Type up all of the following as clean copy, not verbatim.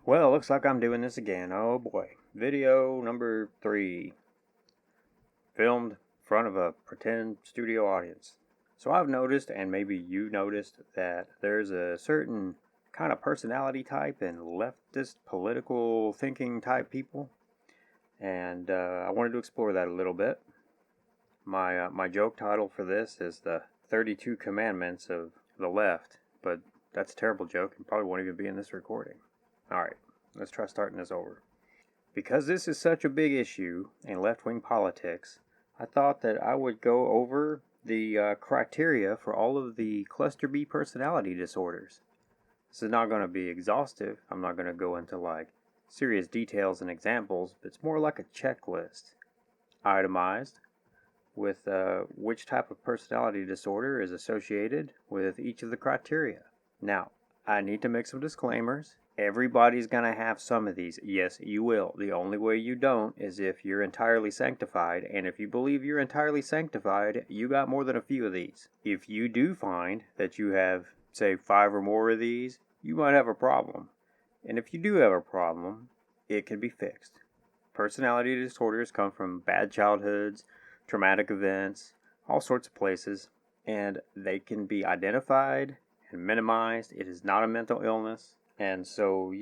Well, looks like I'm doing this again. Oh boy. Video number 3. Filmed in front of a pretend studio audience. So I've noticed, and maybe you noticed, that there's a certain kind of personality type in leftist political thinking type people. And I wanted to explore that a little bit. My joke title for this is the 32 Commandments of the Left. But that's a terrible joke and probably won't even be in this recording. Alright. Let's try starting this over. Because this is such a big issue in left-wing politics, I thought that I would go over the criteria for all of the cluster B personality disorders. This is not going to be exhaustive. I'm not going to go into serious details and examples, but it's more like a checklist, itemized, with which type of personality disorder is associated with each of the criteria. Now, I need to make some disclaimers. Everybody's going to have some of these. Yes, you will. The only way you don't is if you're entirely sanctified, and if you believe you're entirely sanctified, you got more than a few of these. If you do find that you have, say, 5 or more of these, you might have a problem. And if you do have a problem, it can be fixed. Personality disorders come from bad childhoods, traumatic events, all sorts of places, and they can be identified and minimized. It is not a mental illness. And so,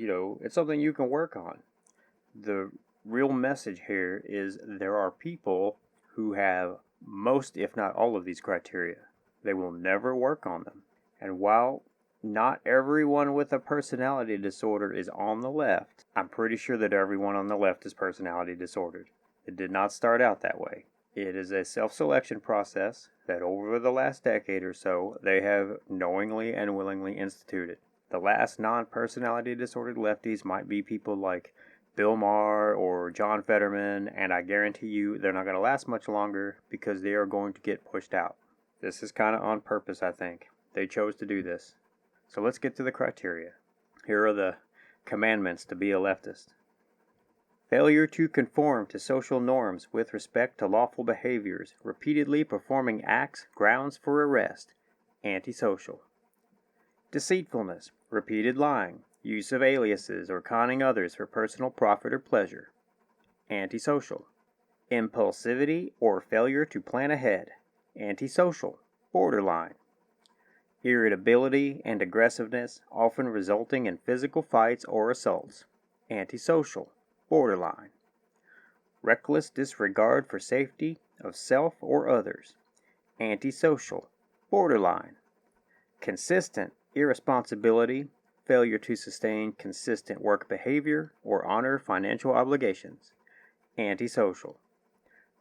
it's something you can work on. The real message here is there are people who have most, if not all, of these criteria. They will never work on them. And while not everyone with a personality disorder is on the left, I'm pretty sure that everyone on the left is personality disordered. It did not start out that way. It is a self-selection process that over the last decade or so, they have knowingly and willingly instituted. The last non-personality disordered lefties might be people like Bill Maher or John Fetterman, and I guarantee you they're not going to last much longer because they are going to get pushed out. This is kind of on purpose, I think. They chose to do this. So let's get to the criteria. Here are the commandments to be a leftist. Failure to conform to social norms with respect to lawful behaviors, repeatedly performing acts grounds for arrest, antisocial. Deceitfulness, repeated lying, use of aliases or conning others for personal profit or pleasure, antisocial. Impulsivity or failure to plan ahead, antisocial, borderline. Irritability and aggressiveness, often resulting in physical fights or assaults, antisocial, borderline. Reckless disregard for safety of self or others, antisocial, borderline. Consistent irresponsibility, failure to sustain consistent work behavior or honor financial obligations, antisocial.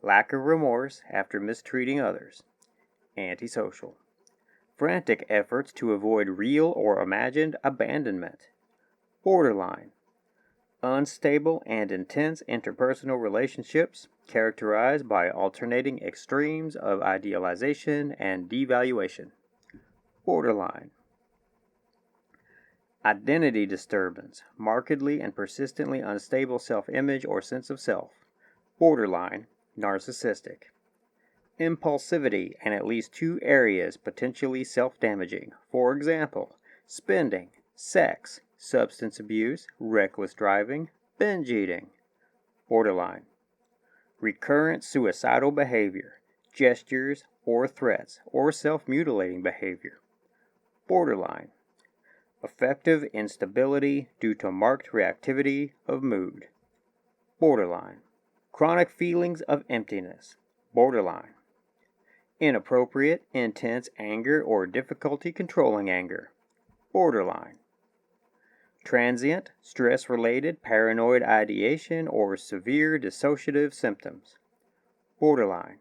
Lack of remorse after mistreating others, antisocial. Frantic efforts to avoid real or imagined abandonment, borderline. Unstable and intense interpersonal relationships characterized by alternating extremes of idealization and devaluation, borderline. Identity disturbance, markedly and persistently unstable self-image or sense of self, borderline, narcissistic. Impulsivity in at least 2 areas potentially self-damaging, for example, spending, sex, substance abuse, reckless driving, binge eating, borderline. Recurrent suicidal behavior, gestures or threats, or self-mutilating behavior, borderline. Affective instability due to marked reactivity of mood, borderline. Chronic feelings of emptiness, borderline. Inappropriate, intense anger or difficulty controlling anger, borderline. Transient, stress-related paranoid ideation or severe dissociative symptoms, borderline.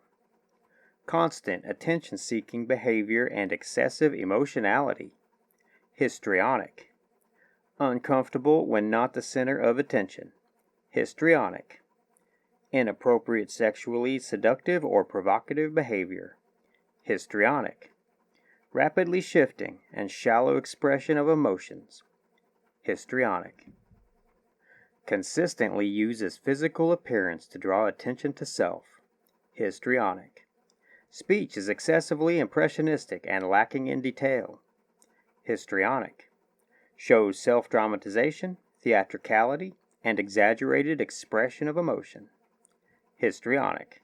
Constant attention-seeking behavior and excessive emotionality, histrionic. Uncomfortable when not the center of attention, histrionic. Inappropriate sexually seductive or provocative behavior, histrionic. Rapidly shifting and shallow expression of emotions, histrionic. Consistently uses physical appearance to draw attention to self, histrionic. Speech is excessively impressionistic and lacking in detail, histrionic. Shows self-dramatization theatricality, and exaggerated expression of emotion. Histrionic,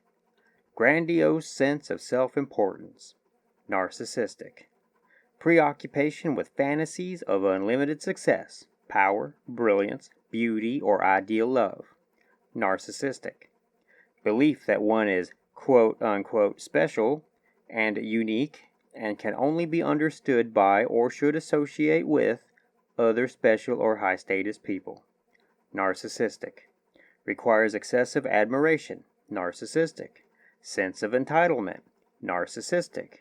grandiose sense of self-importance. Narcissistic, preoccupation with fantasies of unlimited success, power, brilliance, beauty, or ideal love. Narcissistic, belief that one is quote-unquote special and unique and can only be understood by or should associate with other special or high-status people. Narcissistic, requires excessive admiration. Narcissistic, sense of entitlement. Narcissistic,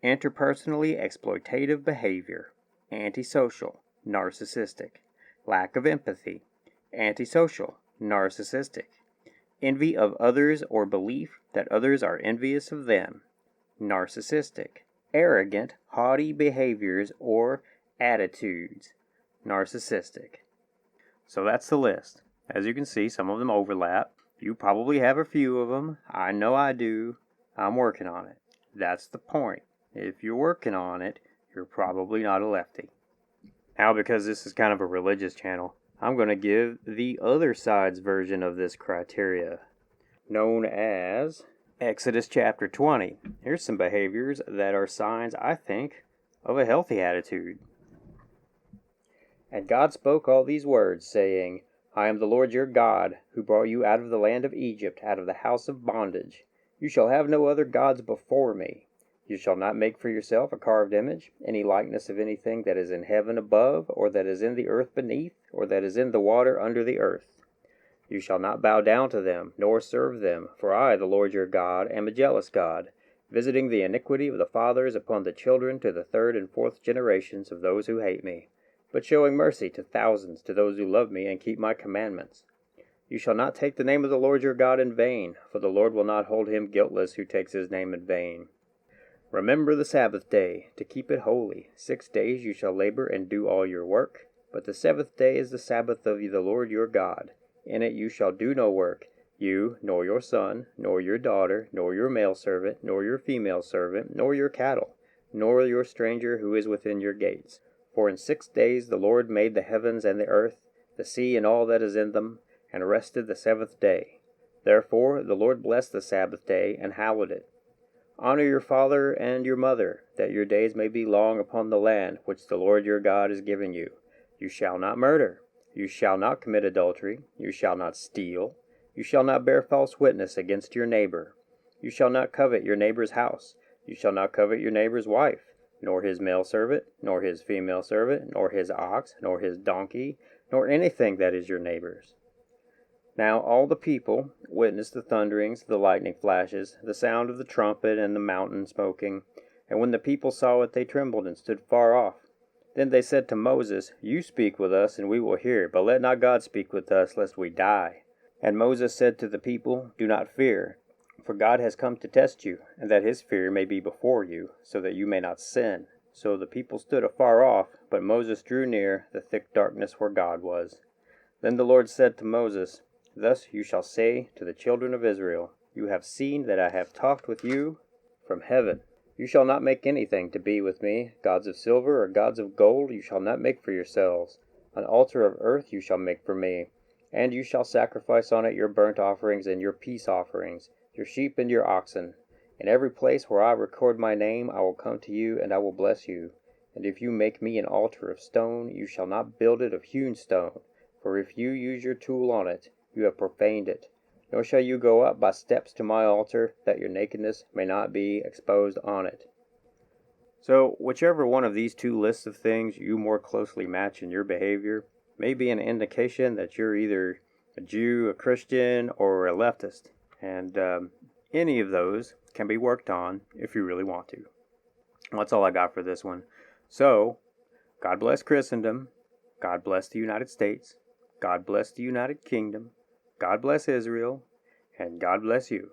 interpersonally exploitative behavior. Antisocial, narcissistic, lack of empathy. Antisocial, narcissistic, envy of others or belief that others are envious of them. Narcissistic, arrogant, haughty behaviors or attitudes. Narcissistic. So that's the list. As you can see, some of them overlap. You probably have a few of them. I know I do. I'm working on it. That's the point. If you're working on it, you're probably not a lefty. Now, because this is kind of a religious channel, I'm going to give the other side's version of this criteria, known as Exodus chapter 20. Here's some behaviors that are signs, I think, of a healthy attitude. And God spoke all these words, saying, I am the Lord your God, who brought you out of the land of Egypt, out of the house of bondage. You shall have no other gods before me. You shall not make for yourself a carved image, any likeness of anything that is in heaven above, or that is in the earth beneath, or that is in the water under the earth. You shall not bow down to them, nor serve them, for I, the Lord your God, am a jealous God, visiting the iniquity of the fathers upon the children to the third and fourth generations of those who hate me, but showing mercy to thousands to those who love me and keep my commandments. You shall not take the name of the Lord your God in vain, for the Lord will not hold him guiltless who takes his name in vain. Remember the Sabbath day, to keep it holy. 6 days you shall labor and do all your work, but the seventh day is the Sabbath of the Lord your God. In it you shall do no work, you, nor your son, nor your daughter, nor your male servant, nor your female servant, nor your cattle, nor your stranger who is within your gates. For in 6 days the Lord made the heavens and the earth, the sea and all that is in them, and rested the seventh day. Therefore the Lord blessed the Sabbath day, and hallowed it. Honor your father and your mother, that your days may be long upon the land which the Lord your God is giving you. You shall not murder. You shall not commit adultery. You shall not steal. You shall not bear false witness against your neighbor. You shall not covet your neighbor's house. You shall not covet your neighbor's wife, nor his male servant, nor his female servant, nor his ox, nor his donkey, nor anything that is your neighbor's. Now all the people witnessed the thunderings, the lightning flashes, the sound of the trumpet, and the mountain smoking. And when the people saw it, they trembled and stood far off. Then they said to Moses, You speak with us, and we will hear, but let not God speak with us, lest we die. And Moses said to the people, Do not fear, for God has come to test you, and that his fear may be before you, so that you may not sin. So the people stood afar off, but Moses drew near the thick darkness where God was. Then the Lord said to Moses, Thus you shall say to the children of Israel, You have seen that I have talked with you from heaven. You shall not make anything to be with me, gods of silver or gods of gold you shall not make for yourselves. An altar of earth you shall make for me, and you shall sacrifice on it your burnt offerings and your peace offerings, your sheep and your oxen. In every place where I record my name I will come to you, and I will bless you. And if you make me an altar of stone, you shall not build it of hewn stone, for if you use your tool on it, you have profaned it. Nor shall you go up by steps to my altar, that your nakedness may not be exposed on it. So, whichever one of these two lists of things you more closely match in your behavior may be an indication that you're either a Jew, a Christian, or a leftist. And any of those can be worked on if you really want to. That's all I got for this one. So, God bless Christendom. God bless the United States. God bless the United Kingdom. God bless Israel, and God bless you.